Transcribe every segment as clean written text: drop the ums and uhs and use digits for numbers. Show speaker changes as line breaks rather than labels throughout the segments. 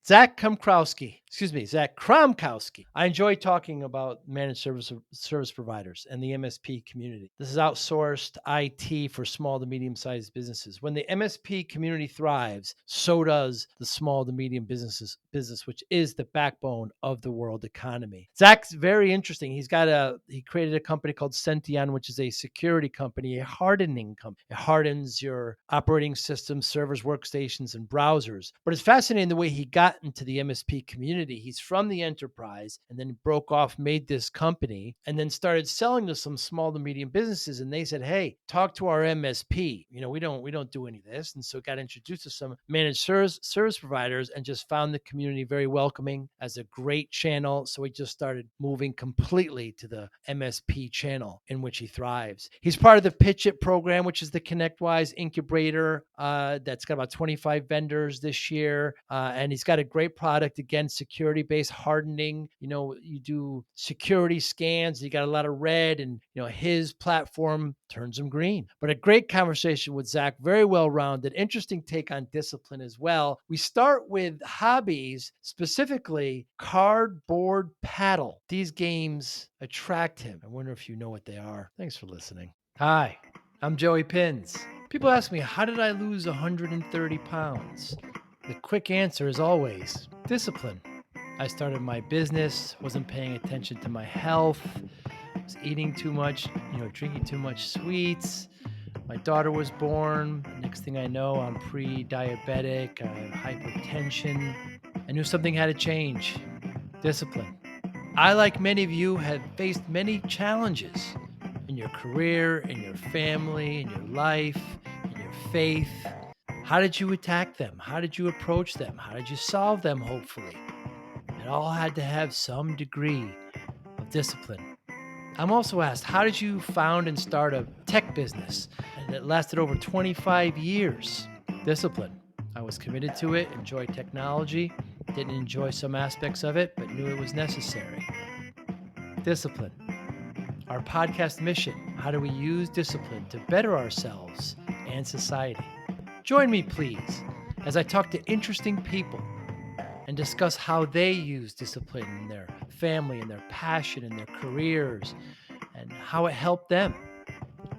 Zach Kromkowski. I enjoy talking about managed service providers and the MSP community. This is outsourced IT for small to medium-sized businesses. When the MSP community thrives, so does the small to medium business, which is the backbone of the world economy. Zach's very interesting. He created a company called Sention, which is a security company, a hardening company. It hardens your operating systems, servers, workstations, and browsers. But it's fascinating the way he got into the MSP community. He's from the enterprise and then broke off, made this company, and then started selling to some small to medium businesses. And they said, "Hey, talk to our MSP. We don't do any of this." And so got introduced to some managed service providers and just found the community very welcoming, as a great channel. So he just started moving completely to the MSP channel in which he thrives. He's part of the PitchIT program, which is the ConnectWise incubator that's got about 25 vendors this year. And he's got a great product, again, security-based hardening. You do security scans, you got a lot of red, and his platform turns them green. But a great conversation with Zach, very well-rounded, interesting take on discipline as well. We start with hobbies, specifically cardboard paddle. These games attract him. I wonder if you know what they are. Thanks for listening. Hi, I'm Joey Pinz. People ask me, how did I lose 130 pounds? The quick answer is always discipline. I started my business, wasn't paying attention to my health, was eating too much, drinking too much sweets. My daughter was born. Next thing I know, I'm pre-diabetic, I have hypertension. I knew something had to change. Discipline. I, like many of you, have faced many challenges in your career, in your family, in your life, in your faith. How did you attack them? How did you approach them? How did you solve them, hopefully? It all had to have some degree of discipline. I'm also asked, how did you found and start a tech business? And it lasted over 25 years. Discipline. I was committed to it, enjoyed technology, didn't enjoy some aspects of it, but knew it was necessary. Discipline. Our podcast mission, how do we use discipline to better ourselves and society? Join me, please, as I talk to interesting people and discuss how they use discipline in their family and their passion and their careers and how it helped them.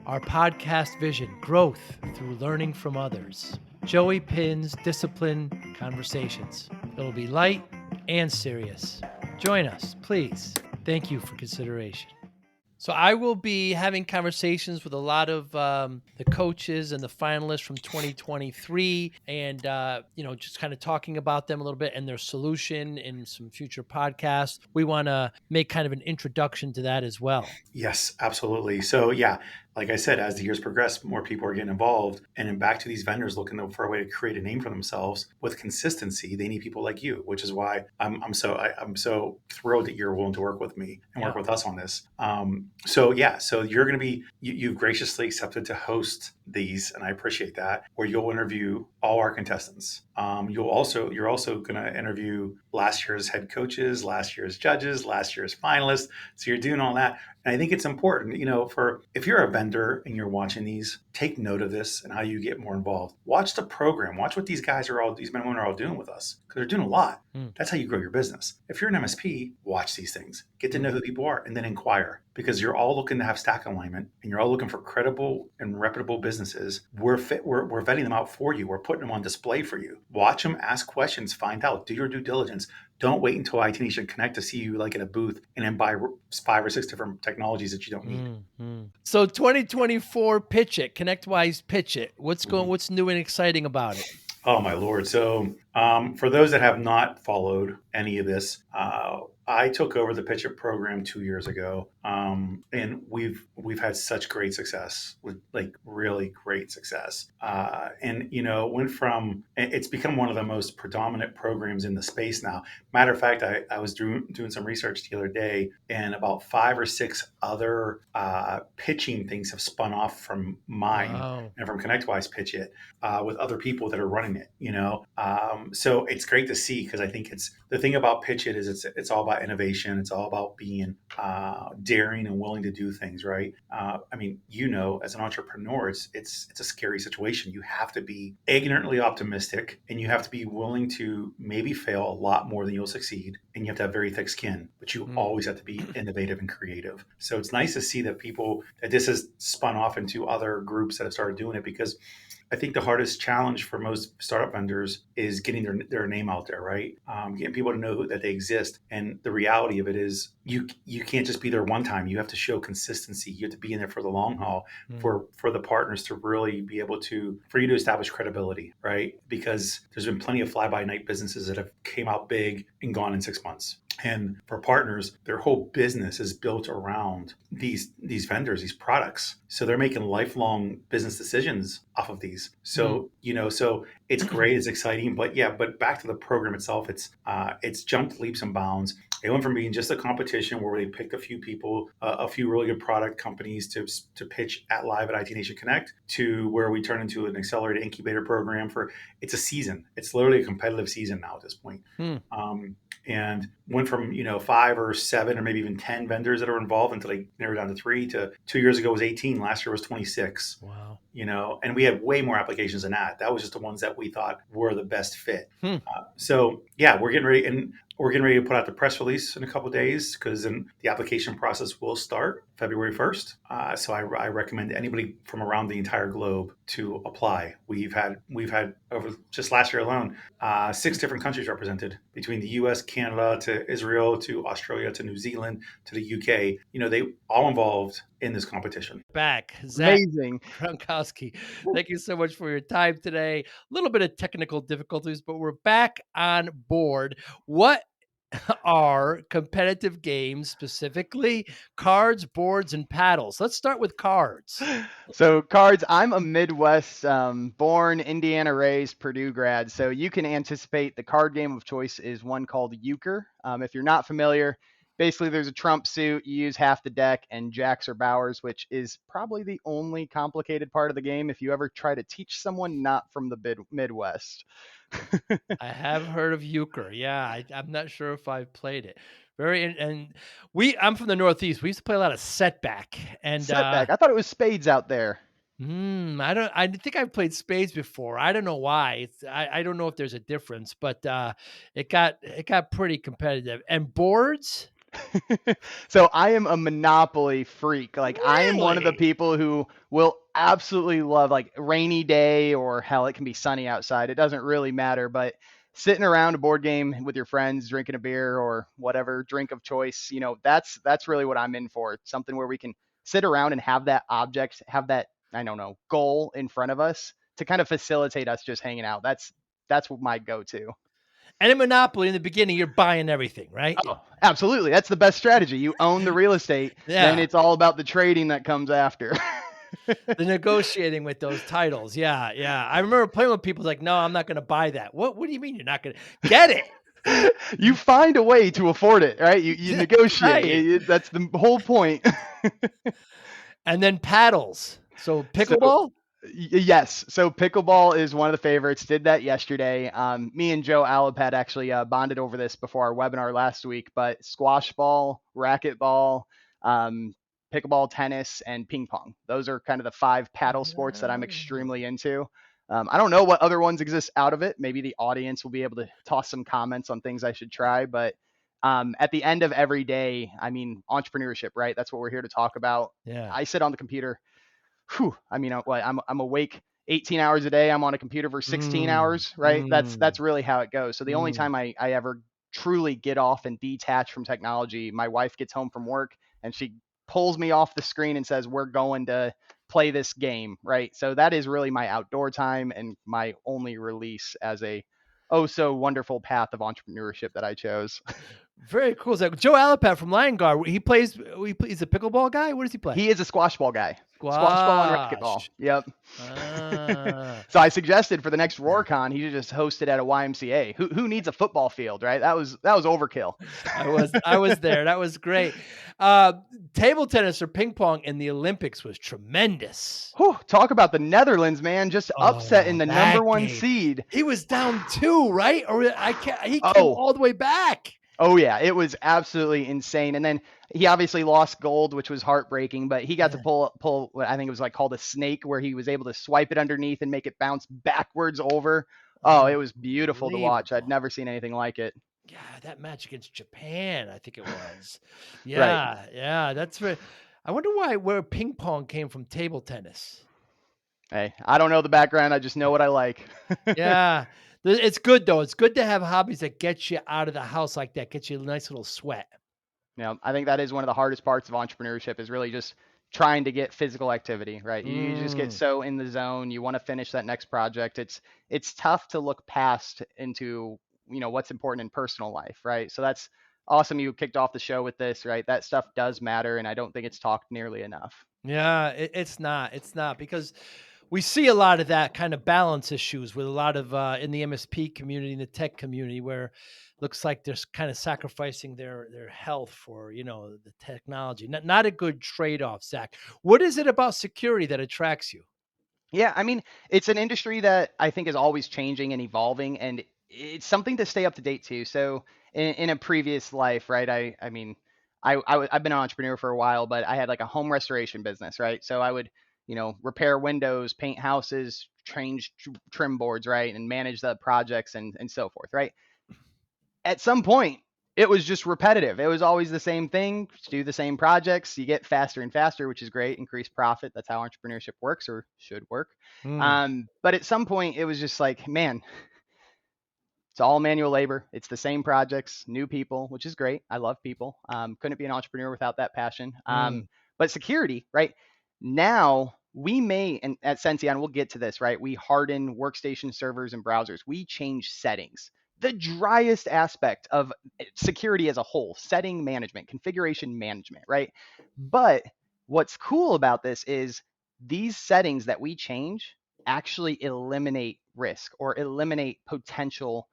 Our podcast vision, growth through learning from others. Joey Pinz Disciple Conversations. It'll be light and serious. Join us, please. Thank you for consideration. So I will be having conversations with a lot of the coaches and the finalists from 2023 and, just kind of talking about them a little bit and their solution in some future podcasts. We want to make kind of an introduction to that as well.
Yes, absolutely. So yeah, like I said, as the years progress, more people are getting involved, and then back to these vendors looking for a way to create a name for themselves with consistency. They need people like you, which is why I'm so thrilled that you're willing to work with me and work with us on this. So you're going to be you've graciously accepted to host these, and I appreciate that. Where you'll interview all our contestants. You're also going to interview last year's head coaches, last year's judges, last year's finalists. So you're doing all that. And I think it's important, for if you're a vendor and you're watching these, take note of this and how you get more involved. Watch the program. Watch what these men and women are all doing with us, because they're doing a lot. That's how you grow your business. If you're an MSP, watch these things. Get to know who people are and then inquire, because you're all looking to have stack alignment and you're all looking for credible and reputable businesses. We're vetting them out for you. We're putting them on display for you. Watch them, ask questions, find out, do your due diligence. Don't wait until IT Nation Connect to see you like at a booth and then buy 5 or 6 different technologies that you don't need.
So 2024 PitchIT, ConnectWise PitchIT. What's new and exciting about it?
Oh my Lord. So for those that have not followed any of this, I took over the PitchIT program 2 years ago, and we've had such great success, with like really great success. And went from, it's become one of the most predominant programs in the space now. Matter of fact, I was doing some research the other day, and about 5 or 6 other pitching things have spun off from mine and from ConnectWise PitchIT with other people that are running it. So it's great to see, because I think it's the thing about PitchIT is it's all about about innovation. It's all about being daring and willing to do things, right? I mean, as an entrepreneur, it's a scary situation. You have to be ignorantly optimistic, and you have to be willing to maybe fail a lot more than you'll succeed, and you have to have very thick skin. But you always have to be innovative and creative. So it's nice to see that this has spun off into other groups that have started doing it, because I think the hardest challenge for most startup vendors is getting their name out there, right? Getting people to know that they exist. And the reality of it is you can't just be there one time. You have to show consistency. You have to be in there for the long haul for the partners to really be able for you to establish credibility, right? Because there's been plenty of fly-by-night businesses that have came out big and gone in 6 months. And for partners, their whole business is built around these vendors, these products. So they're making lifelong business decisions off of these. So, so it's great, it's exciting, but back to the program itself, it's jumped leaps and bounds. It went from being just a competition where they picked a few people, a few really good product companies to pitch live at IT Nation Connect, to where we turn into an accelerated incubator program it's a season. It's literally a competitive season now at this point. And went from 5 or 7 or maybe even 10 vendors that are involved until they narrowed down to 3. To 2 years ago was 18. Last year was 26.
Wow.
And we had way more applications than that. That was just the ones that we thought were the best fit. So we're getting ready, and we're getting ready to put out the press release in a couple of days, because then the application process will start February 1st. So I recommend anybody from around the entire globe to apply. We've had over just last year alone, 6 different countries represented, between the US, Canada, to Israel, to Australia, to New Zealand, to the UK. They all involved in this competition.
Back. Zach
Amazing.
Kromkowski, thank you so much for your time today. A little bit of technical difficulties, but we're back on board. What are competitive games, specifically cards, boards, and paddles? Let's start with cards.
So cards, I'm a Midwest born, Indiana raised, Purdue grad. So you can anticipate the card game of choice is one called euchre. If you're not familiar, basically there's a trump suit, you use half the deck, and jacks or bowers, which is probably the only complicated part of the game if you ever try to teach someone not from the Midwest.
I have heard of euchre. Yeah, I'm not sure if I've played it. I'm from the Northeast. We used to play a lot of setback. And
setback. I thought it was spades out there.
I think I've played spades before. I don't know why. I don't know if there's a difference, but it got pretty competitive. And boards?
So I am a Monopoly freak. Like,
really?
I am one of the people who will absolutely love, like, rainy day, or hell, it can be sunny outside. It doesn't really matter, but sitting around a board game with your friends, drinking a beer or whatever drink of choice, that's really what I'm in for. It's something where we can sit around and have that object, have that, I don't know, goal in front of us to kind of facilitate us just hanging out. That's what my go-to.
And in Monopoly, in the beginning, you're buying everything, right?
Oh, absolutely. That's the best strategy. You own the real estate. Then it's all about the trading that comes after.
The negotiating with those titles. Yeah. I remember playing with people like, no, I'm not going to buy that. What do you mean you're not going to get it?
You find a way to afford it, right? You negotiate.
Right.
That's the whole point.
And then paddles. So pickleball?
Yes. So pickleball is one of the favorites. Did that yesterday. Me and Joe Alapad actually bonded over this before our webinar last week, but squash ball, racquetball, pickleball, tennis, and ping pong. Those are kind of the 5 paddle sports that I'm extremely into. I don't know what other ones exist out of it. Maybe the audience will be able to toss some comments on things I should try, but at the end of every day, I mean, entrepreneurship, right? That's what we're here to talk about.
Yeah.
I sit on the computer. I'm awake 18 hours a day. I'm on a computer for 16 hours, right? That's really how it goes. So the only time I ever truly get off and detach from technology, my wife gets home from work and she pulls me off the screen and says, we're going to play this game, right? So that is really my outdoor time and my only release as a so wonderful path of entrepreneurship that I chose.
Very cool. Zach. Joe Alapad from Lion Guard, he's a pickleball guy? What does he play?
He is a squash ball guy. Squash ball and racquetball. Yep. So I suggested for the next RoarCon, he should just host it at a YMCA. Who needs a football field, right? That was overkill.
I was there. That was great. Table tennis or ping pong in the Olympics was tremendous.
Whew, talk about the Netherlands, man, just upsetting the number 1 seed.
He was down 2, right? Or he came all the way back.
Oh yeah, it was absolutely insane. And then he obviously lost gold, which was heartbreaking, but he got to
Yeah.
pull what I think it was like called a snake, where he was able to swipe it underneath and make it bounce backwards over. Oh, it was beautiful to watch. I'd
Unbelievable.
never seen anything like it.
Yeah, that match against Japan, I think it was.
Right.
Yeah, yeah, that's right. I wonder where ping pong came from table tennis.
Hey, I don't know the background. I just know what I like.
Yeah. It's good though. It's good to have hobbies that get you out of the house like that, get you a nice little sweat.
I think that is one of the hardest parts of entrepreneurship, is really just trying to get physical activity, right? You just get
Mm.
so in the zone. You want to finish that next project. It's tough to look past into, what's important in personal life, right? So that's awesome. You kicked off the show with this, right? That stuff does matter, and I don't think it's talked nearly enough.
Yeah, it's not. It's not because we see a lot of that kind of balance issues with a lot of in the MSP community, in the tech community, where looks like they're kind of sacrificing their health for the technology. Not a good trade off. Zach, what is it about security that attracts you?
Yeah, I mean, it's an industry that I think is always changing and evolving, and it's something to stay up to date to. So, in a previous life, right? I mean, I've been an entrepreneur for a while, but I had like a home restoration business, right? So I would, repair windows, paint houses, change trim boards, right, and manage the projects and so forth, right? At some point, it was just repetitive. It was always the same thing, do the same projects. You get faster and faster, which is great, increase profit. That's how entrepreneurship works, or should work.
Mm,
But at some point, it was just like, man, it's all manual labor. It's the same projects, new people, which is great. I love people. Couldn't be an entrepreneur without that passion.
mm,
But security, right? Now we may, and at Sention, we'll get to this, right? We harden workstation servers and browsers. We change settings. The driest aspect of security as a whole, setting management, configuration management, right? But what's cool about this is these settings that we change actually eliminate risk or eliminate potential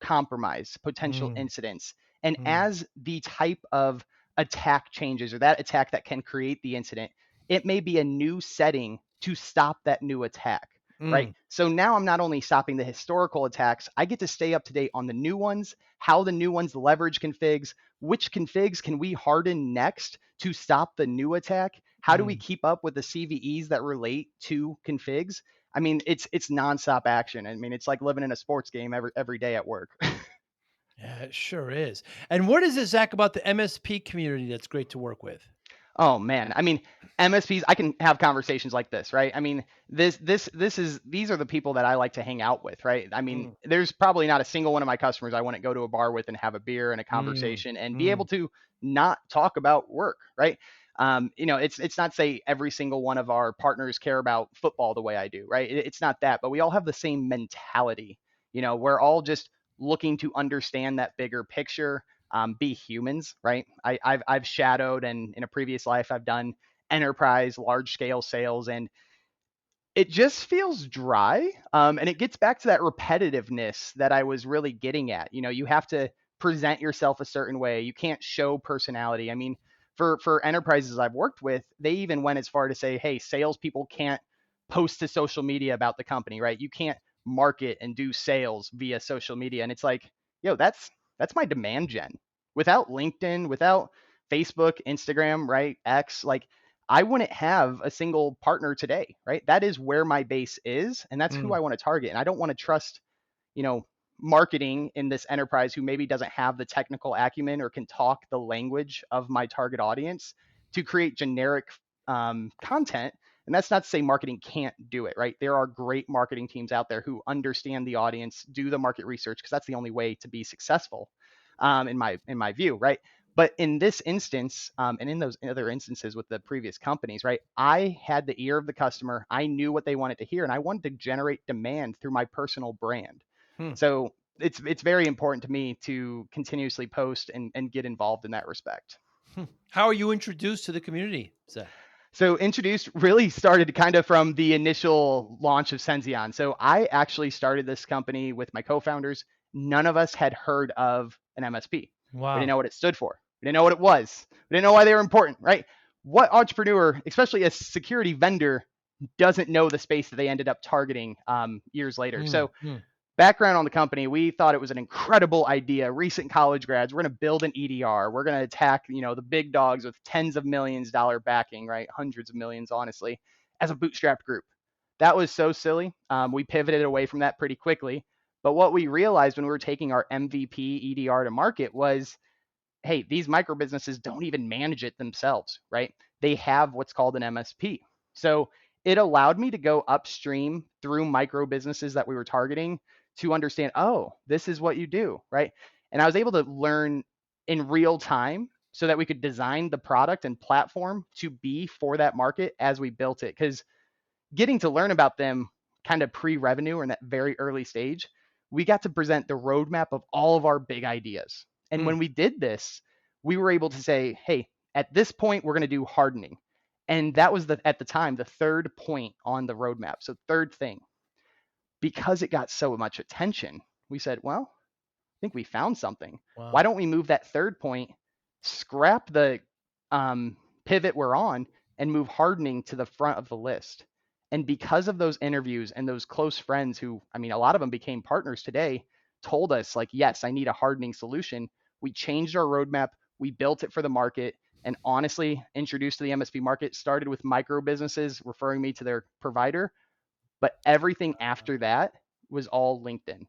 compromise, potential
mm,
incidents. And
mm,
as the type of attack changes, or that attack that can create the incident, it may be a new setting to stop that new attack, right?
mm,
So now I'm not only stopping the historical attacks, I get to stay up to date on the new ones, how the new ones leverage configs, which configs can we harden next to stop the new attack? How do we
mm.
keep up with the CVEs that relate to configs? I mean, it's nonstop action. I mean, it's like living in a sports game every day at work.
Yeah, it sure is. And what is it, Zach, about the MSP community that's great to work with?
Oh man, I mean, MSPs, I can have conversations like this, right? I mean, these are the people that I like to hang out with, right? I mean,
Mm,
there's probably not a single one of my customers I wouldn't go to a bar with and have a beer and a
mm,
conversation and be able
mm,
to not talk about work, right? It's not say every single one of our partners care about football the way I do, right? It's not that, but we all have the same mentality. We're all just looking to understand that bigger picture, be humans, right? I've shadowed, and in a previous life, I've done enterprise, large scale sales, and it just feels dry. And it gets back to that repetitiveness that I was really getting at. You have to present yourself a certain way. You can't show personality. I mean, for enterprises I've worked with, they even went as far to say, hey, salespeople can't post to social media about the company, right? You can't market and do sales via social media. And it's like, yo, that's my demand gen. Without LinkedIn, without Facebook, Instagram, right? X, like I wouldn't have a single partner today, right? That is where my base is, and that's who
mm,
I want to target. And I don't want to trust, you know, marketing in this enterprise who maybe doesn't have the technical acumen or can talk the language of my target audience to create generic content. And that's not to say marketing can't do it, right? There are great marketing teams out there who understand the audience, do the market research, because that's the only way to be successful, in my view, right? But in this instance, and in those other instances with the previous companies, right, I had the ear of the customer. I knew what they wanted to hear, and I wanted to generate demand through my personal brand.
hmm,
So it's very important to me to continuously post and get involved in that respect.
hmm. How are you introduced to the community, Zach?
So introduced really started kind of from the initial launch of Senzion. So I actually started this company with my co-founders. None of us had heard of an MSP. We didn't
Wow.
know what it stood for. We didn't know what it was. We didn't know why they were important, right? What entrepreneur, especially a security vendor, doesn't know the space that they ended up targeting years later?
Mm,
So
mm,
background on the company, we thought it was an incredible idea. Recent college grads, we're going to build an EDR. We're going to attack, the big dogs with tens of millions dollar backing, right? Hundreds of millions, honestly, as a bootstrapped group. That was so silly. We pivoted away from that pretty quickly. But what we realized when we were taking our MVP EDR to market was, hey, these micro businesses don't even manage it themselves, right? They have what's called an MSP. So it allowed me to go upstream through micro businesses that we were targeting to understand, oh, this is what you do, right? And I was able to learn in real time so that we could design the product and platform to be for that market as we built it. Because getting to learn about them kind of pre-revenue or in that very early stage, we got to present the roadmap of all of our big ideas. And when we did this, we were able to say, hey, at this point, we're going to do hardening. And that was at the time, the third point on the roadmap. So third thing, because it got so much attention, we said, well, I think we found something.
Wow.
Why don't we move that third point, scrap the pivot we're on, and move hardening to the front of the list? And because of those interviews and those close friends who, a lot of them became partners today, told us like, yes, I need a hardening solution. We changed our roadmap. We built it for the market, and honestly, introduced to the MSP market, started with micro businesses referring me to their provider. But everything after that was all LinkedIn.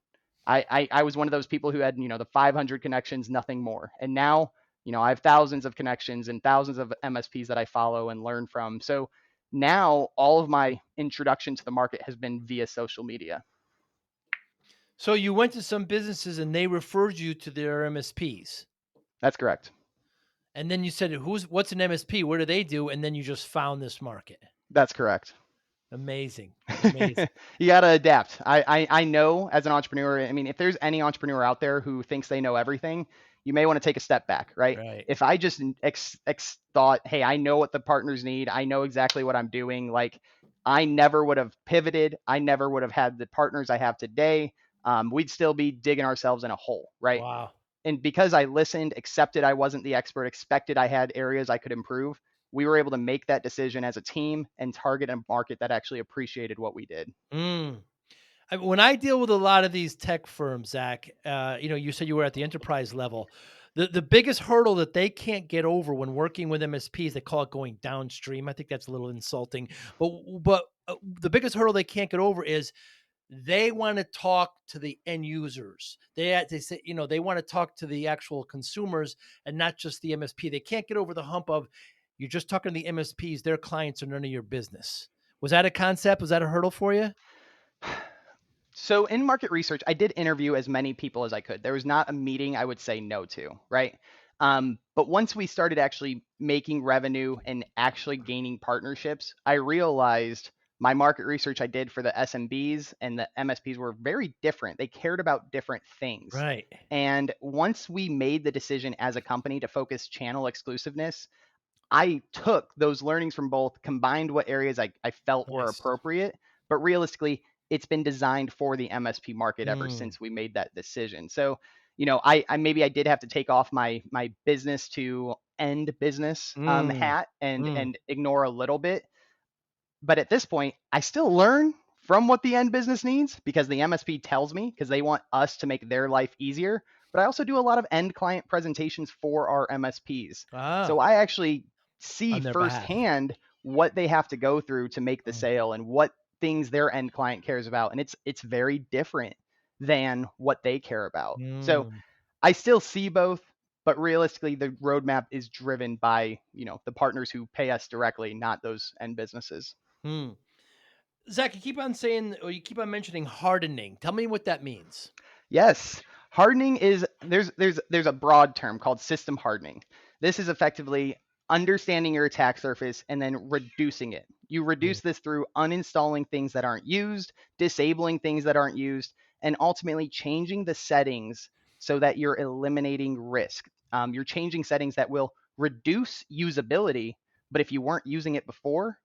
I was one of those people who had, the 500 connections, nothing more. And now, I have thousands of connections and thousands of MSPs that I follow and learn from. So now all of my introduction to the market has been via social media.
So you went to some businesses and they referred you to their MSPs.
That's correct.
And then you said, what's an MSP? What do they do? And then you just found this market.
That's correct.
Amazing.
You got to adapt. I know as an entrepreneur, if there's any entrepreneur out there who thinks they know everything, you may want to take a step back, right? If I just thought, hey, I know what the partners need, I know exactly what I'm doing, like I never would have pivoted. I never would have had the partners I have today. We'd still be digging ourselves in a hole, right?
Wow.
And because I listened, accepted I wasn't the expert, expected I had areas I could improve, we were able to make that decision as a team and target a market that actually appreciated what we did.
When I deal with a lot of these tech firms, Zach, you said you were at the enterprise level. The biggest hurdle that they can't get over when working with MSPs, they call it going downstream. I think that's a little insulting, but the biggest hurdle they can't get over is they want to talk to the end users. They say, they want to talk to the actual consumers and not just the MSP. They can't get over the hump of you're just talking to the MSPs. Their clients are none of your business. Was that a concept? Was that a hurdle for you?
So in market research, I did interview as many people as I could. There was not a meeting I would say no to, right? But once we started actually making revenue and actually gaining partnerships, I realized my market research I did for the SMBs and the MSPs were very different. They cared about different things.
Right.
And once we made the decision as a company to focus channel exclusiveness, I took those learnings from both, combined what areas I felt were appropriate, but realistically, it's been designed for the MSP market ever since we made that decision. So, I maybe I did have to take off my business to end business hat and ignore a little bit. But at this point, I still learn from what the end business needs because the MSP tells me because they want us to make their life easier. But I also do a lot of end client presentations for our MSPs. So I actually see firsthand what they have to go through to make the sale and what things their end client cares about. And it's very different than what they care about. So I still see both, but realistically, the roadmap is driven by, the partners who pay us directly, not those end businesses.
Zach, you keep on mentioning hardening. Tell me what that means.
Yes. Hardening is there's a broad term called system hardening. This is effectively understanding your attack surface and then reducing it. You reduce this through uninstalling things that aren't used, disabling things that aren't used, and ultimately changing the settings so that you're eliminating risk. You're changing settings that will reduce usability, but if you weren't using it before,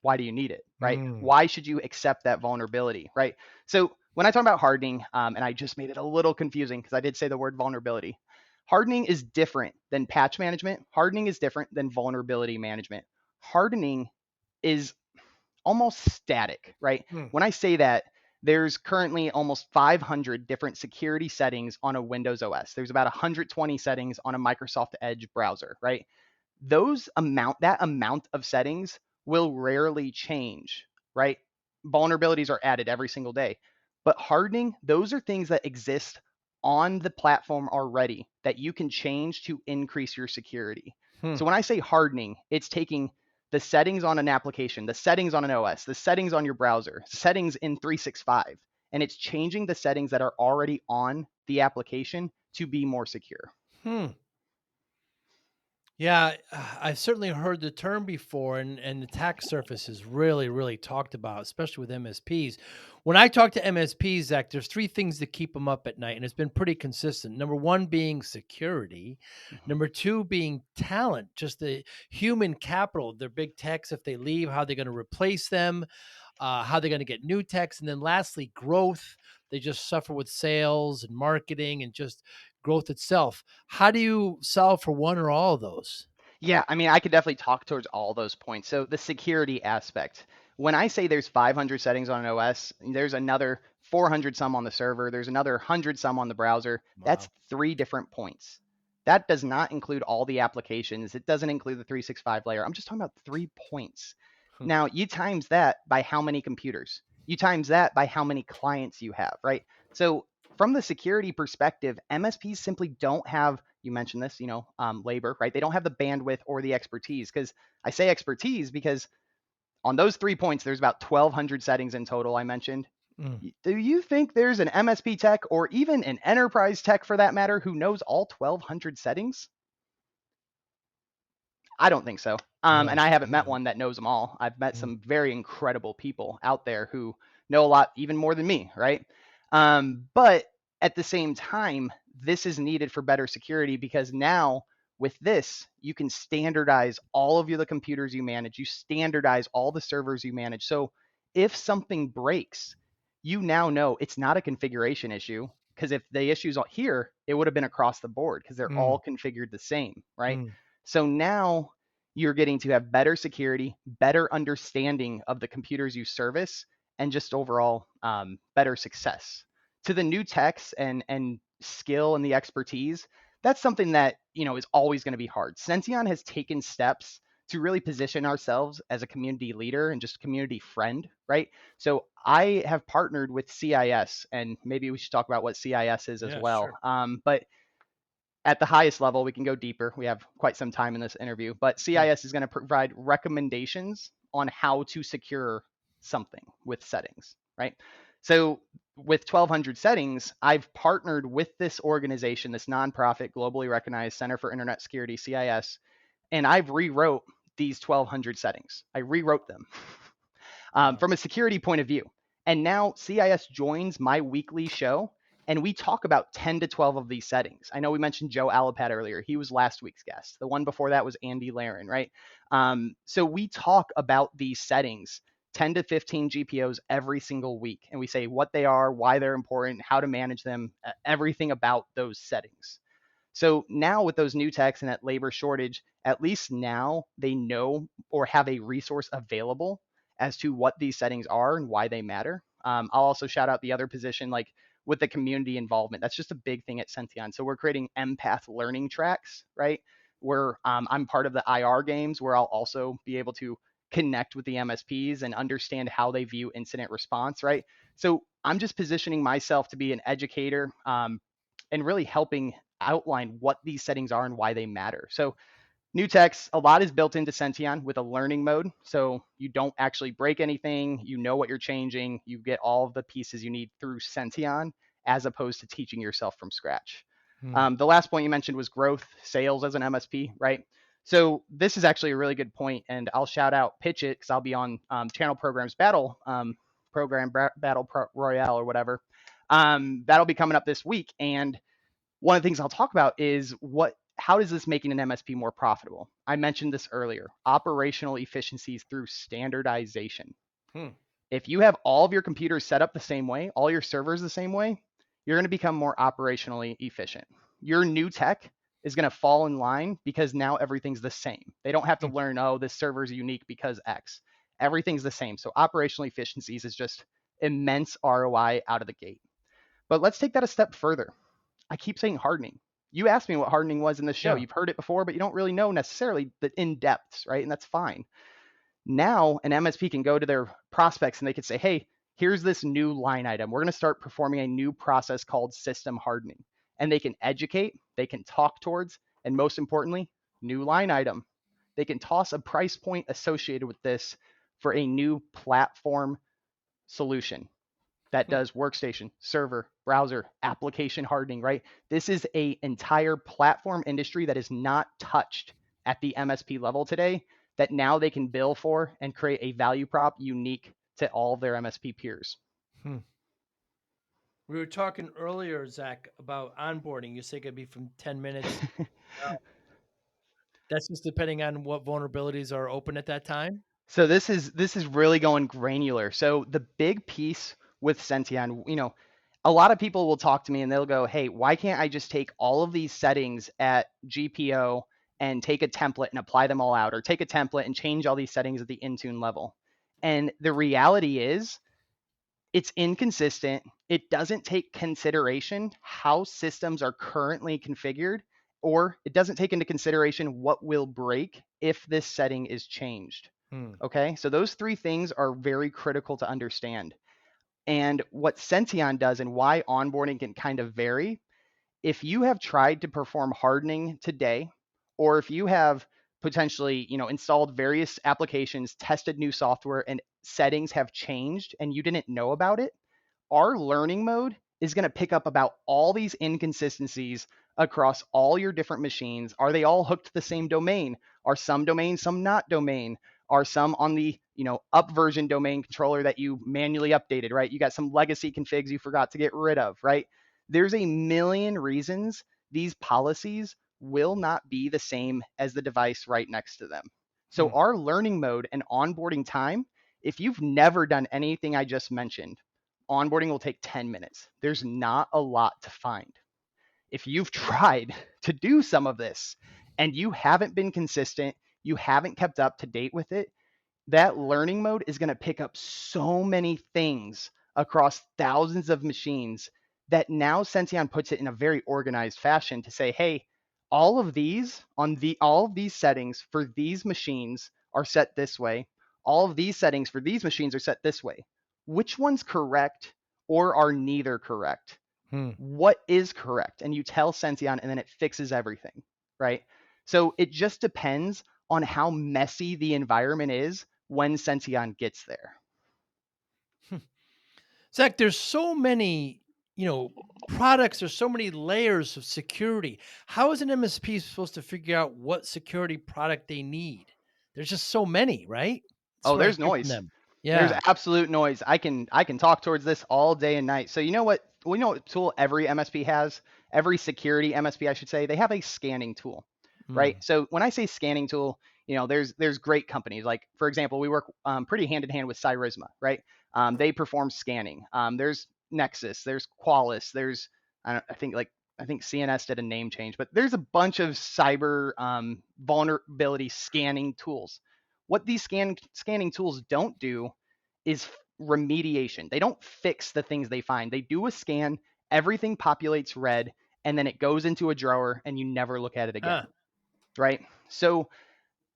why do you need it, right? Why should you accept that vulnerability, right? So when I talk about hardening, and I just made it a little confusing because I did say the word vulnerability. Hardening is different than patch management. Hardening is different than vulnerability management. Hardening is almost static, right? When I say that, there's currently almost 500 different security settings on a Windows OS. There's about 120 settings on a Microsoft Edge browser, right? That amount of settings will rarely change, right? Vulnerabilities are added every single day. But hardening, those are things that exist on the platform already that you can change to increase your security.
Hmm.
So when I say hardening, it's taking the settings on an application, the settings on an OS, the settings on your browser, settings in 365, and it's changing the settings that are already on the application to be more secure.
Yeah, I've certainly heard the term before, and the attack surface is really, really talked about, especially with MSPs. When I talk to MSPs, Zach, there's three things that keep them up at night, and it's been pretty consistent. Number one being security.
Mhm.
Number two being talent, just the human capital. Their big techs, if they leave, how they're going to replace them, how they're going to get new techs, and then lastly, growth. They just suffer with sales and marketing and just growth itself. How do you solve for one or all of those?
Yeah, I mean, I could definitely talk towards all those points. So the security aspect, when I say there's 500 settings on an OS, there's another 400 some on the server, there's another 100 some on the browser. That's
Wow.
3 different points. That does not include all the applications. It doesn't include the 365 layer. I'm just talking about 3 points.
Hmm.
Now, you times that by how many computers? You times that by how many clients you have, right? So from the security perspective, MSPs simply don't have, you mentioned this, labor, right? They don't have the bandwidth or the expertise. Because I say expertise because on those 3 points, there's about 1,200 settings in total I mentioned.
Mm.
Do you think there's an MSP tech or even an enterprise tech for that matter who knows all 1,200 settings? I don't think so. And
No,
I haven't met
no.
one that knows them all. I've met
Mm.
some very incredible people out there who know a lot, even more than me, right? But at the same time, this is needed for better security because now with this, you can standardize all of the computers you manage. You standardize all the servers you manage. So if something breaks, you now know it's not a configuration issue because if the issue's here, it would have been across the board because they're
Mm.
all configured the same, right?
Mm.
So now you're getting to have better security, better understanding of the computers you service, and just overall better success. To the new techs and skill and the expertise, that's something that is always going to be hard. Sention has taken steps to really position ourselves as a community leader and just community friend, right? So I have partnered with CIS, and maybe we should talk about what CIS is as
Yeah,
well.
sure.
But at the highest level, we can go deeper. We have quite some time in this interview, but
Mm.
CIS is going to provide recommendations on how to secure something with settings, right? So with 1,200 settings, I've partnered with this organization, this nonprofit, globally recognized Center for Internet Security, CIS, and I've rewrote these 1,200 settings. I rewrote them
Wow.
from a security point of view. And now CIS joins my weekly show and we talk about 10 to 12 of these settings. I know we mentioned Joe Alapad earlier. He was last week's guest. The one before that was Andy Laren, right? So we talk about these settings, 10 to 15 GPOs every single week. And we say what they are, why they're important, how to manage them, everything about those settings. So now with those new techs and that labor shortage, at least now they know or have a resource available as to what these settings are and why they matter. I'll also shout out the other position, like with the community involvement. That's just a big thing at Sention. So we're creating empath learning tracks, right? Where I'm part of the IR games, where I'll also be able to connect with the MSPs and understand how they view incident response, right? So I'm just positioning myself to be an educator and really helping outline what these settings are and why they matter. So new techs, a lot is built into Sention with a learning mode. So you don't actually break anything. You know what you're changing. You get all of the pieces you need through Sention as opposed to teaching yourself from scratch.
Mm.
The last point you mentioned was growth, sales as an MSP, right? So this is actually a really good point, and I'll shout out PitchIT because I'll be on Channel Programs Battle Battle Royale or whatever. That'll be coming up this week, and one of the things I'll talk about is how is this making an MSP more profitable? I mentioned this earlier, operational efficiencies through standardization.
Hmm.
If you have all of your computers set up the same way, all your servers the same way, you're going to become more operationally efficient. Your new tech is going to fall in line because now everything's the same. They don't have to
Hmm.
learn, oh, this server is unique because X. Everything's the same. So operational efficiencies is just immense ROI out of the gate. But let's take that a step further. I keep saying hardening. You asked me what hardening was in the show.
Yeah.
You've heard it before, but you don't really know necessarily the in-depths, right? And that's fine. Now an MSP can go to their prospects and they could say, hey, here's this new line item. We're going to start performing a new process called system hardening. And they can educate, they can talk towards, and most importantly, new line item. They can toss a price point associated with this for a new platform solution that does workstation, server, browser, application hardening, right? This is an entire platform industry that is not touched at the MSP level today that now they can bill for and create a value prop unique to all of their MSP peers.
We were talking earlier, Zach, about onboarding. You say it could be from 10 minutes. That's just depending on what vulnerabilities are open at that time.
So this is really going granular. So the big piece with Sention, a lot of people will talk to me and they'll go, hey, why can't I just take all of these settings at GPO and take a template and apply them all out, or take a template and change all these settings at the Intune level? And the reality is it's inconsistent. It doesn't take consideration how systems are currently configured, or it doesn't take into consideration what will break if this setting is changed. Okay, so those three things are very critical to understand. And what Sention does and why onboarding can kind of vary, if you have tried to perform hardening today, or if you have potentially, installed various applications, tested new software, and settings have changed and you didn't know about it, our learning mode is going to pick up about all these inconsistencies across all your different machines. Are they all hooked to the same domain? Are some domains, some not domain? Are some on the up version domain controller that you manually updated, right? You got some legacy configs you forgot to get rid of, right? There's a million reasons these policies will not be the same as the device right next to them. So our learning mode and onboarding time, if you've never done anything I just mentioned, onboarding will take 10 minutes. There's not a lot to find. If you've tried to do some of this and you haven't been consistent, you haven't kept up to date with it, that learning mode is going to pick up so many things across thousands of machines that now Sention puts it in a very organized fashion to say, hey, all of these settings for these machines are set this way. All of these settings for these machines are set this way. Which one's correct or are neither correct? What is correct? And you tell Sention and then it fixes everything, right? So it just depends on how messy the environment is when Sention gets there.
Zach, there's so many, products, there's so many layers of security. How is an MSP supposed to figure out what security product they need? There's just so many, right?
There's noise.
Yeah.
There's absolute noise. I can talk towards this all day and night. So you know what tool every MSP has? Every security MSP, I should say, they have a scanning tool, right? So when I say scanning tool, there's great companies. Like, for example, we work pretty hand in hand with Cyrisma, right? They perform scanning. There's Nexus, there's Qualys, there's I think CNS did a name change, but there's a bunch of cyber vulnerability scanning tools. What these scanning tools don't do is remediation. They don't fix the things they find. They do a scan, everything populates red, and then it goes into a drawer and you never look at it again, right? So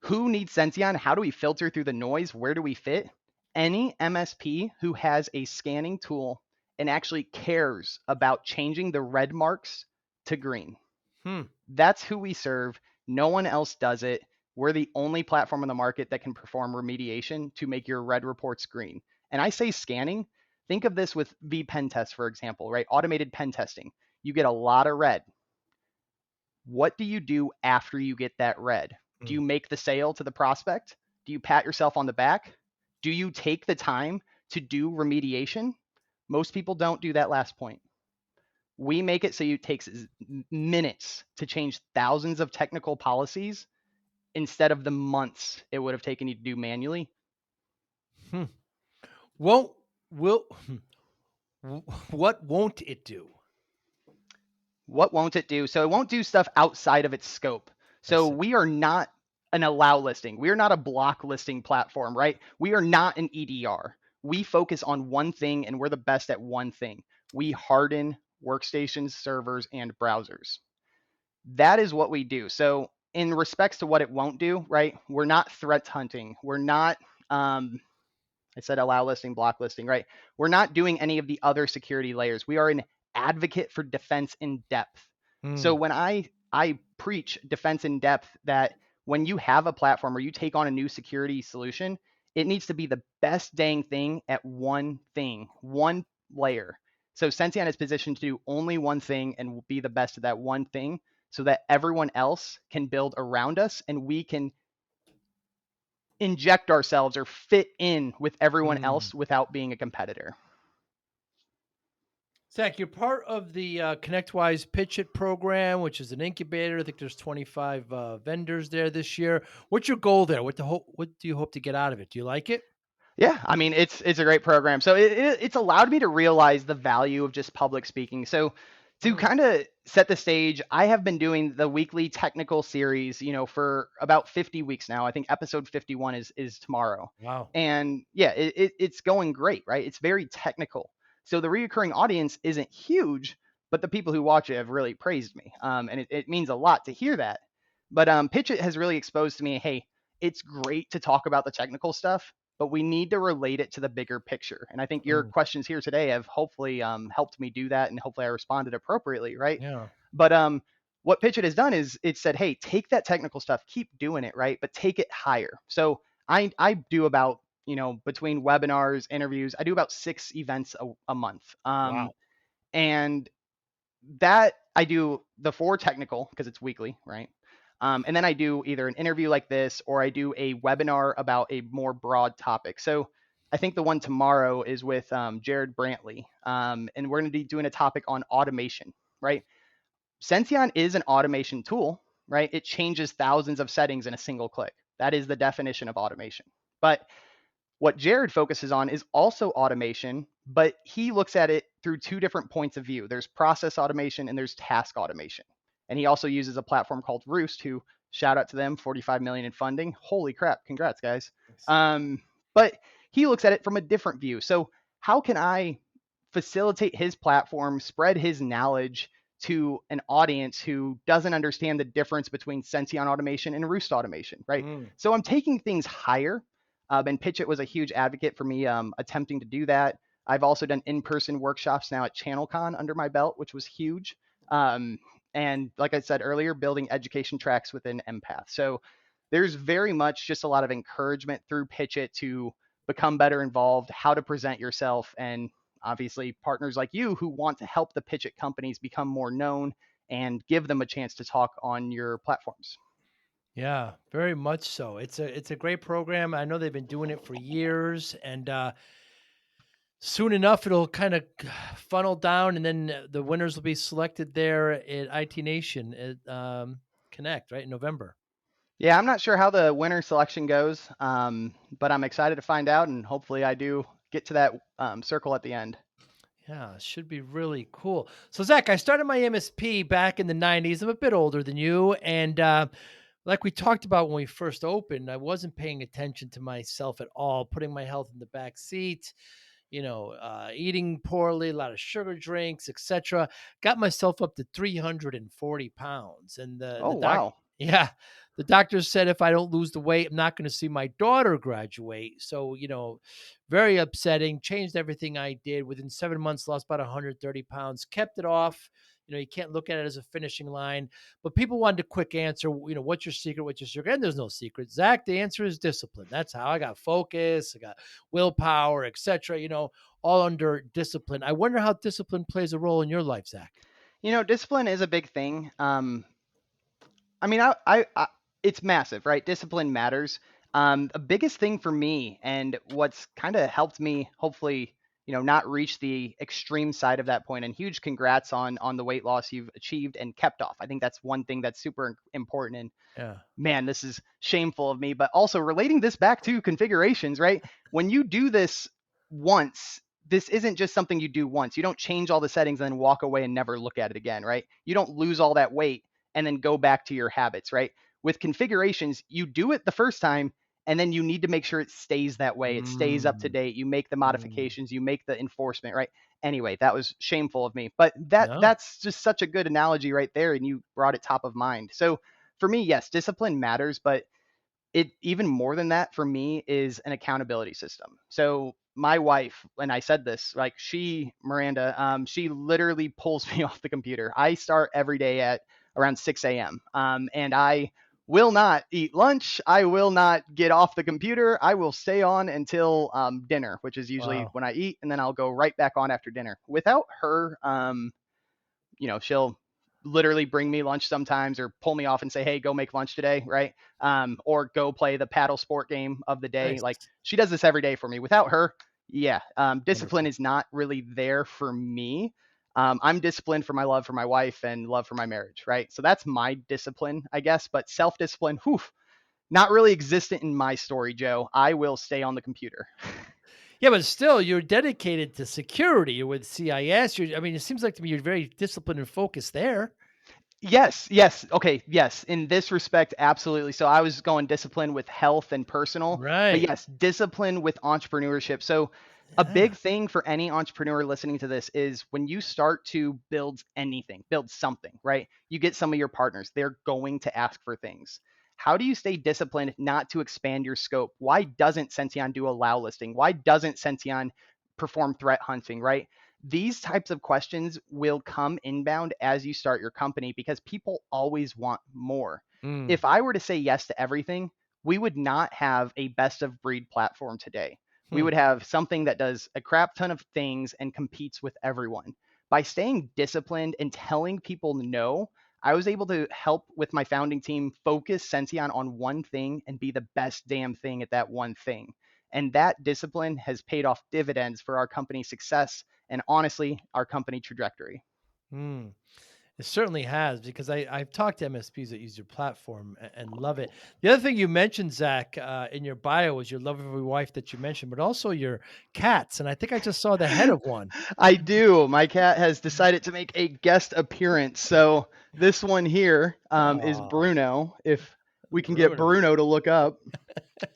who needs Sention? How do we filter through the noise? Where do we fit? Any MSP who has a scanning tool and actually cares about changing the red marks to green. That's who we serve. No one else does it. We're the only platform on the market that can perform remediation to make your red reports green. And I say scanning, think of this with pen test, for example, right? Automated pen testing. You get a lot of red. What do you do after you get that red? Do you make the sale to the prospect? Do you pat yourself on the back? Do you take the time to do remediation? Most people don't do that last point. We make it so it takes minutes to change thousands of technical policies instead of the months it would have taken you to do manually.
What won't it do?
What won't it do? So it won't do stuff outside of its scope. So we are not an allow listing. We are not a block listing platform, right? We are not an EDR. we focus on one thing and we're the best at one thing. We harden workstations, servers, and browsers. That is what we do. So in respects to what it won't do, right? We're not threat hunting. We're not, I said allow listing, block listing, right? We're not doing any of the other security layers. We are an advocate for defense in depth. So when I preach defense in depth, that when you have a platform or you take on a new security solution, it needs to be the best dang thing at one thing, one layer. So Sention is positioned to do only one thing and will be the best at that one thing, so that everyone else can build around us and we can inject ourselves or fit in with everyone else without being a competitor.
Zach, you're part of the ConnectWise PitchIT program, which is an incubator. I think there's 25 vendors there this year. What's your goal there? What do you hope to get out of it? Do you like it?
Yeah, I mean, it's a great program. So it's allowed me to realize the value of just public speaking. So to kind of set the stage, I have been doing the weekly technical series, for about 50 weeks now. I think episode 51 is tomorrow.
Wow.
And yeah, it's going great, right? It's very technical. So the reoccurring audience isn't huge, but the people who watch it have really praised me. And it means a lot to hear that. But PitchIT has really exposed to me, hey, it's great to talk about the technical stuff, but we need to relate it to the bigger picture. And I think your questions here today have hopefully helped me do that, and hopefully I responded appropriately, right?
Yeah.
But what PitchIT has done is it said, hey, take that technical stuff, keep doing it, right? But take it higher. So I do about, between webinars, interviews, I do about 6 events a month.
Wow.
And that I do the 4 technical because it's weekly, right? And then I do either an interview like this, or I do a webinar about a more broad topic. So I think the one tomorrow is with Jared Brantley, and we're going to be doing a topic on automation, right? Sention is an automation tool, right? It changes thousands of settings in a single click. That is the definition of automation. But what Jared focuses on is also automation, but he looks at it through 2 different points of view. There's process automation and there's task automation. And he also uses a platform called Roost, who, shout out to them, 45 million in funding. Holy crap. Congrats, guys. But he looks at it from a different view. So how can I facilitate his platform, spread his knowledge to an audience who doesn't understand the difference between Sention automation and Roost automation, right? So I'm taking things higher, and PitchIT was a huge advocate for me attempting to do that. I've also done in-person workshops now at ChannelCon under my belt, which was huge. And like I said earlier, building education tracks within Empath. So there's very much just a lot of encouragement through PitchIT to become better involved, how to present yourself, and obviously partners like you who want to help the PitchIT companies become more known and give them a chance to talk on your platforms.
Yeah, very much so. It's a great program. I know they've been doing it for years, and soon enough it'll kind of funnel down, and then the winners will be selected there at IT Nation at Connect, right, in November.
Yeah, I'm not sure how the winner selection goes, but I'm excited to find out, and hopefully I do get to that circle at the end.
Yeah, it should be really cool. So Zach, I started my MSP back in the 90s. I'm a bit older than you, and like we talked about when we first opened, I wasn't paying attention to myself at all, putting my health in the back seat, eating poorly, a lot of sugar drinks, etc. Got myself up to 340 pounds. And
Wow.
yeah, the doctor said if I don't lose the weight, I'm not going to see my daughter graduate. So, very upsetting, changed everything I did. Within 7 months, lost about 130 pounds, kept it off. You can't look at it as a finishing line, but people wanted a quick answer. What's your secret? What's your secret? And there's no secret. Zach, the answer is discipline. That's how I got focus. I got willpower, etc. All under discipline. I wonder how discipline plays a role in your life, Zach.
Discipline is a big thing. I mean, it's massive, right? Discipline matters. The biggest thing for me, and what's kind of helped me hopefully not reach the extreme side of that point, and huge congrats on the weight loss you've achieved and kept off. I think that's one thing that's super important. And
yeah,
man, this is shameful of me, but also relating this back to configurations, right? When you do this once, this isn't just something you do once. You don't change all the settings and then walk away and never look at it again, right? You don't lose all that weight and then go back to your habits, right? With configurations, you do it the first time And then you need to make sure it stays that way. It stays up to
Mm,
date. You make the
mm.
modifications, you make the enforcement, right? Anyway, that was shameful of me, but
No.
that's just such a good analogy right there. And you brought it top of mind. So for me, yes, discipline matters, but it even more than that for me is an accountability system. So my wife, and I said this, like Miranda, she literally pulls me off the computer. I start every day at around 6 a.m. And I will not eat lunch. I will not get off the computer. I will stay on until dinner, which is usually
Wow.
when I eat, and then I'll go right back on after dinner. Without her, she'll literally bring me lunch sometimes or pull me off and say, hey, go make lunch today, right? Or go play the paddle sport game of the day.
Nice.
Like she does this every day for me. Without her, yeah, discipline
Wonderful.
is not really there for me. I'm disciplined for my love for my wife and love for my marriage, right? So that's my discipline, I guess. But self-discipline, whew, not really existent in my story, Joe. I will stay on the computer.
Yeah, but still, you're dedicated to security. You're with CIS. I mean, it seems like to me you're very disciplined and focused there.
Yes. Okay, yes. In this respect, absolutely. So I was going discipline with health and personal, but
Right.
yes, discipline with entrepreneurship. So a
Yeah.
big thing for any entrepreneur listening to this is when you start to build anything, build something, right? You get some of your partners, they're going to ask for things. How do you stay disciplined not to expand your scope? Why doesn't Sention do allow listing? Why doesn't Sention perform threat hunting, right? These types of questions will come inbound as you start your company because people always want more.
Mm.
If I were to say yes to everything, we would not have a best of breed platform today. We
Hmm.
would have something that does a crap ton of things and competes with everyone. By staying disciplined and telling people no, I was able to help with my founding team focus Sention on one thing and be the best damn thing at that one thing. And that discipline has paid off dividends for our company's success and honestly, our company trajectory.
Mm. It certainly has because I've talked to MSPs that use your platform and love it. The other thing you mentioned, Zach, in your bio was your lovely wife that you mentioned, but also your cats. And I think I just saw the head of one.
I do. My cat has decided to make a guest appearance. So this one here is
Oh,
Bruno. If we can get
Bruno.
Bruno to look up.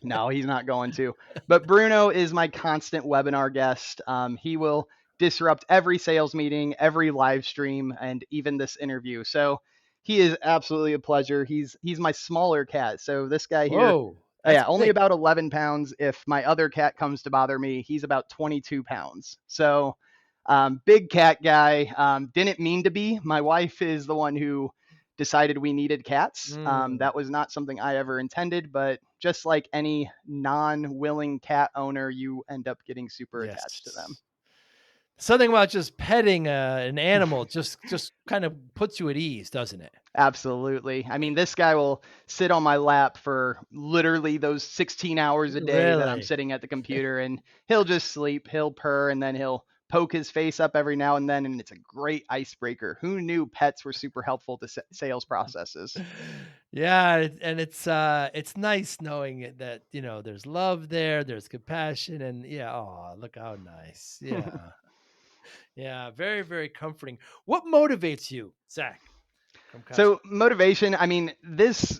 No, he's not going to. But Bruno is my constant webinar guest. He will disrupt every sales meeting, every live stream, and even this interview. So he is absolutely a pleasure. He's my smaller cat. So this guy here,
Whoa, that's
yeah, only
big.
about 11 pounds. If my other cat comes to bother me, he's about 22 pounds. So big cat guy. Didn't mean to be. My wife is the one who decided we needed cats.
Mm,
That was not something I ever intended, but just like any non-willing cat owner, you end up getting super attached to them.
yes. Something about just petting an animal just kind of puts you at ease, doesn't it?
Absolutely. I mean, this guy will sit on my lap for literally those 16 hours a day that I'm
Really?
sitting at the computer and he'll just sleep, he'll purr, and then he'll poke his face up every now and then. And it's a great icebreaker. Who knew pets were super helpful to sales processes?
Yeah, and it's nice knowing that, there's love there, there's compassion, and yeah, oh, look how nice. Yeah. Yeah, very, very comforting. What motivates you, Zach Kromkowski?
So motivation, I mean, this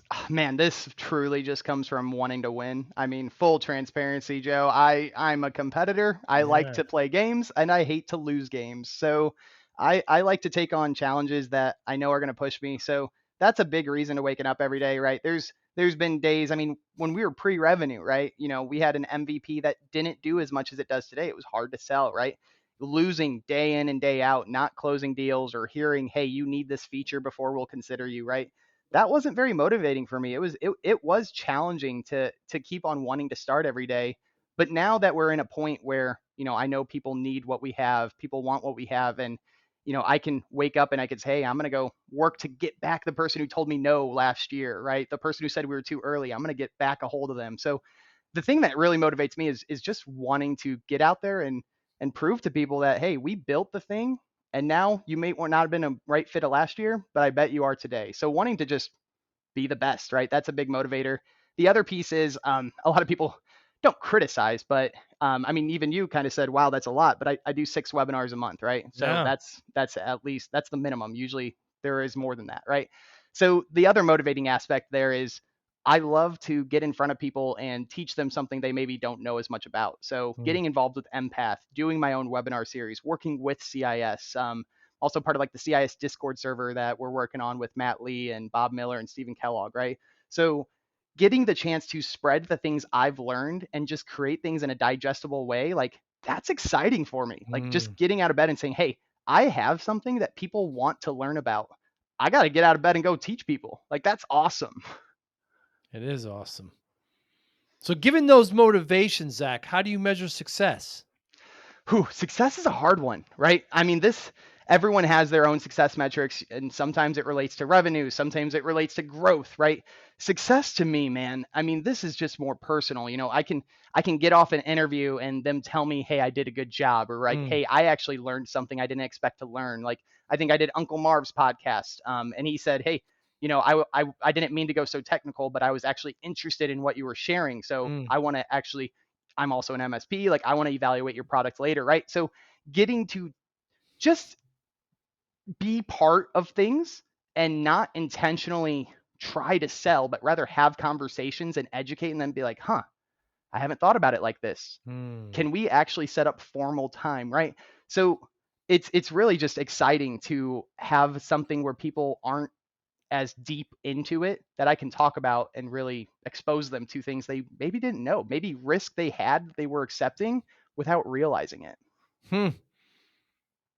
truly just comes from wanting to win. I mean, full transparency, Joe. I'm a competitor. I like
Yeah.
to play games and I hate to lose games. So I like to take on challenges that I know are going to push me. So that's a big reason to waking up every day, right? There's been days, I mean, when we were pre-revenue, right? We had an MVP that didn't do as much as it does today. It was hard to sell, right? Losing day in and day out, not closing deals or hearing, hey, you need this feature before we'll consider you, right? That wasn't very motivating for me. It was challenging to keep on wanting to start every day. But now that we're in a point where, I know people need what we have, people want what we have, and I can wake up and I could say, hey, I'm going to go work to get back the person who told me no last year, right? The person who said we were too early, I'm going to get back a hold of them. So the thing that really motivates me is just wanting to get out there and prove to people that, hey, we built the thing and now you may not have been a right fit last year, but I bet you are today. So wanting to just be the best, right? That's a big motivator. The other piece is a lot of people don't criticize, but I mean, even you kind of said, wow, that's a lot, but I do 6 webinars a month, right? So
Yeah.
that's at least that's the minimum. Usually there is more than that, right? So the other motivating aspect there is I love to get in front of people and teach them something they maybe don't know as much about. So
Mm,
getting involved with Empath, doing my own webinar series, working with CIS, also part of like the CIS Discord server that we're working on with Matt Lee and Bob Miller and Stephen Kellogg, right? So getting the chance to spread the things I've learned and just create things in a digestible way, like that's exciting for me. Like just
mm.
getting out of bed and saying, hey, I have something that people want to learn about. I got to get out of bed and go teach people. Like that's awesome.
It is awesome. So, given those motivations, Zach, how do you measure success?
Whew, success is a hard one, right? I mean, everyone has their own success metrics, and sometimes it relates to revenue, sometimes it relates to growth, right? Success to me, man, I mean, this is just more personal. I can get off an interview and them tell me, hey, I did a good job, or like,
Mm,
hey, I actually learned something I didn't expect to learn. Like, I think I did Uncle Marv's podcast, and he said, hey, I didn't mean to go so technical, but I was actually interested in what you were sharing. So
mm,
I want to actually I'm also an MSP. Like I want to evaluate your product later, right? So getting to just be part of things and not intentionally try to sell, but rather have conversations and educate and then be like, huh, I haven't thought about it like this.
mm.
Can we actually set up formal time, right? So it's really just exciting to have something where people aren't as deep into it that I can talk about and really expose them to things they maybe didn't know, maybe risk they had they were accepting without realizing it.
Hmm.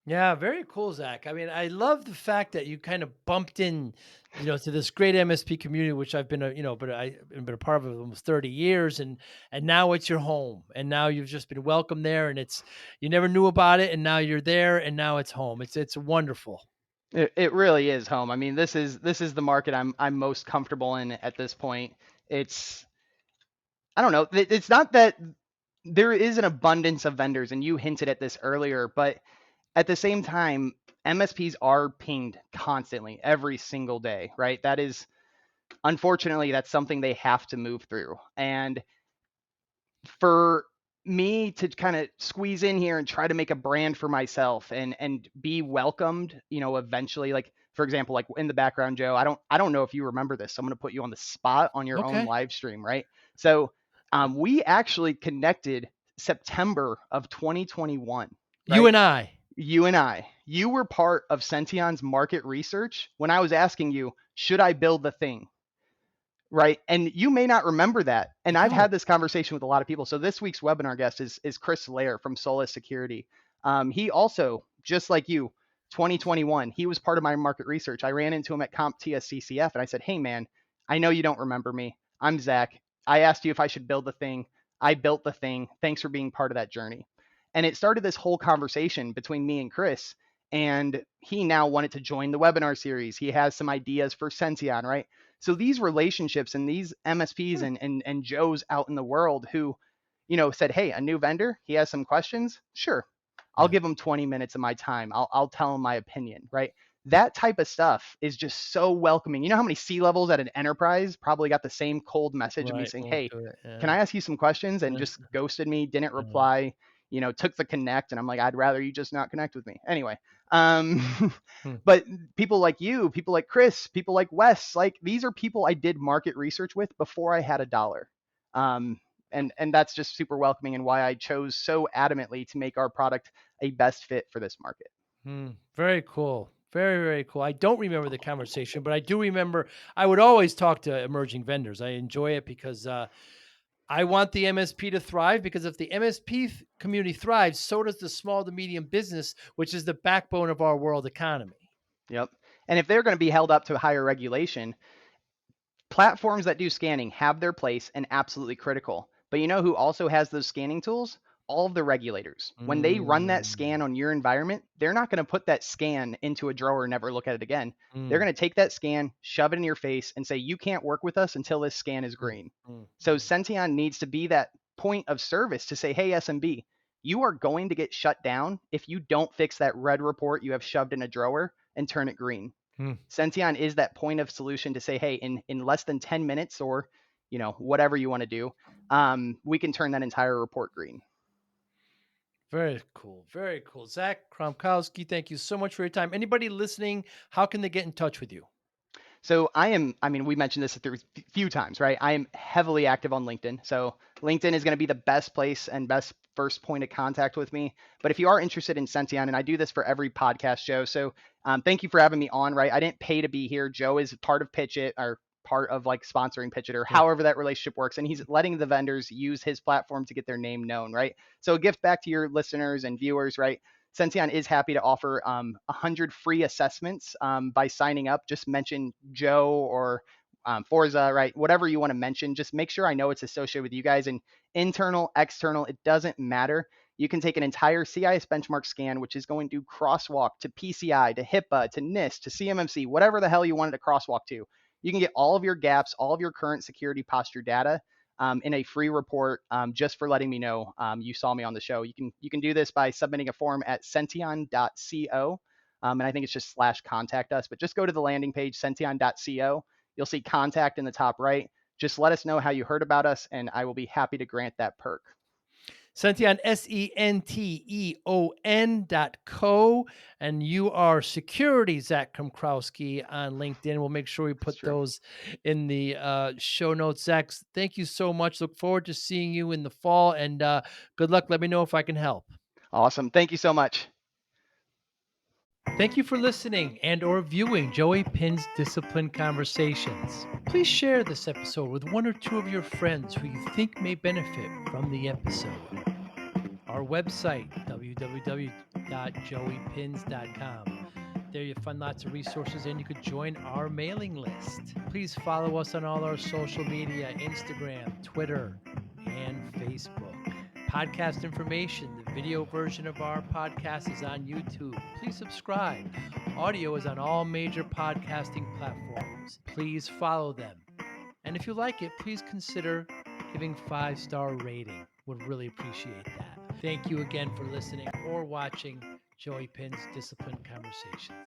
Yeah, very cool, Zach. I mean, I love the fact that you kind of bumped in, to this great MSP community, which I've been, but I've been a part of it almost 30 years, and now it's your home, and now you've just been welcomed there, and you never knew about it, and now you're there, and now it's home. It's wonderful.
It really is home. I mean, this is the market I'm most comfortable in at this point. It's I don't know. It's not that there is an abundance of vendors, and you hinted at this earlier, but at the same time, MSPs are pinged constantly every single day, right? That is unfortunately that's something they have to move through. And for me to kind of squeeze in here and try to make a brand for myself and be welcomed, eventually, like for example, like in the background, Joe, I don't know if you remember this, so I'm going to put you on the spot on your own
Okay.
live stream, right? So we actually connected September of 2021,
You
right?
and I.
You were part of Sention's market research when I was asking you, should I build the thing? Right. And you may not remember that. And
I
I've
don't.
had this conversation with a lot of people. So this week's webinar guest is Chris Lair from Solus Security. He also, just like you, 2021, he was part of my market research. I ran into him at CompTIA CCF and I said, hey, man, I know you don't remember me. I'm Zach. I asked you if I should build the thing. I built the thing. Thanks for being part of that journey. And it started this whole conversation between me and Chris. And he now wanted to join the webinar series. He has some ideas for Sention, right? So these relationships and these MSPs
Hmm.
and Joes out in the world who, said, hey, a new vendor, he has some questions. Sure. I'll
Yeah.
give him 20 minutes of my time. I'll tell him my opinion, right? That type of stuff is just so welcoming. You know how many C-levels at an enterprise probably got the same cold message of me
Right.
saying,
Won't
hey,
do it.
can
Yeah.
I ask you some questions? And
Yeah.
just ghosted me, didn't
Yeah.
reply, took the connect. And I'm like, I'd rather you just not connect with me. Anyway, um,
Hmm.
but people like you, people like Chris, people like Wes, like these are people I did market research with before I had a dollar. And that's just super welcoming and why I chose so adamantly to make our product a best fit for this market.
Hmm. Very cool. Very, very cool. I don't remember the conversation, but I do remember I would always talk to emerging vendors. I enjoy it because I want the MSP to thrive, because if the MSP community thrives, so does the small to medium business, which is the backbone of our world economy.
Yep. And if they're going to be held up to higher regulation, platforms that do scanning have their place and absolutely critical. But you know who also has those scanning tools? All of the regulators. When they run that
Mm,
scan on your environment, they're not going to put that scan into a drawer and never look at it again. They're
mm,
going to take that scan, shove it in your face, and say, you can't work with us until this scan is
mm,
green.
mm,
So
mm.
Sention needs to be that point of service to say, hey, SMB, you are going to get shut down if you don't fix that red report you have shoved in a drawer and turn it green.
Hmm.
Sention is that point of solution to say, hey, in less than 10 minutes or whatever you want to do, we can turn that entire report green.
Very cool. Very cool. Zach Kromkowski, thank you so much for your time. Anybody listening, how can they get in touch with you?
So we mentioned this a few times, right? I am heavily active on LinkedIn. So LinkedIn is going to be the best place and best first point of contact with me. But if you are interested in Sention, and I do this for every podcast, Joe. So thank you for having me on, right? I didn't pay to be here. Joe is part of PitchIT, or part of like sponsoring PitchIT, or however that relationship works. And he's letting the vendors use his platform to get their name known, right? So a gift back to your listeners and viewers, right? Sention is happy to offer 100 free assessments by signing up. Just mention Joe or Forza, right? Whatever you want to mention, just make sure I know it's associated with you guys. And internal, external, it doesn't matter. You can take an entire CIS benchmark scan, which is going to crosswalk to PCI, to HIPAA, to NIST, to CMMC, whatever the hell you wanted to crosswalk to. You can get all of your gaps, all of your current security posture data in a free report just for letting me know you saw me on the show. You can do this by submitting a form at sention.co. And I think it's just /contact us, but just go to the landing page, sention.co. You'll see contact in the top right. Just let us know how you heard about us, and I will be happy to grant that perk.
Sention, SENTEON.co. And you are security, Zach Kromkowski, on LinkedIn. We'll make sure we put those in the show notes. Zach, thank you so much. Look forward to seeing you in the fall, and good luck. Let me know if I can help.
Awesome. Thank you so much.
Thank you for listening and or viewing Joey Pinz Disciple Conversations. Please share this episode with one or two of your friends who you think may benefit from the episode. Our website, www.joeypinz.com. There you'll find lots of resources, and you could join our mailing list. Please follow us on all our social media, Instagram, Twitter, and Facebook. Podcast information, the video version of our podcast is on YouTube. Please subscribe. Audio is on all major podcasting platforms. Please follow them. And if you like it, please consider giving 5-star rating. Would really appreciate that. Thank you again for listening or watching Joey Pinz Disciple Conversations.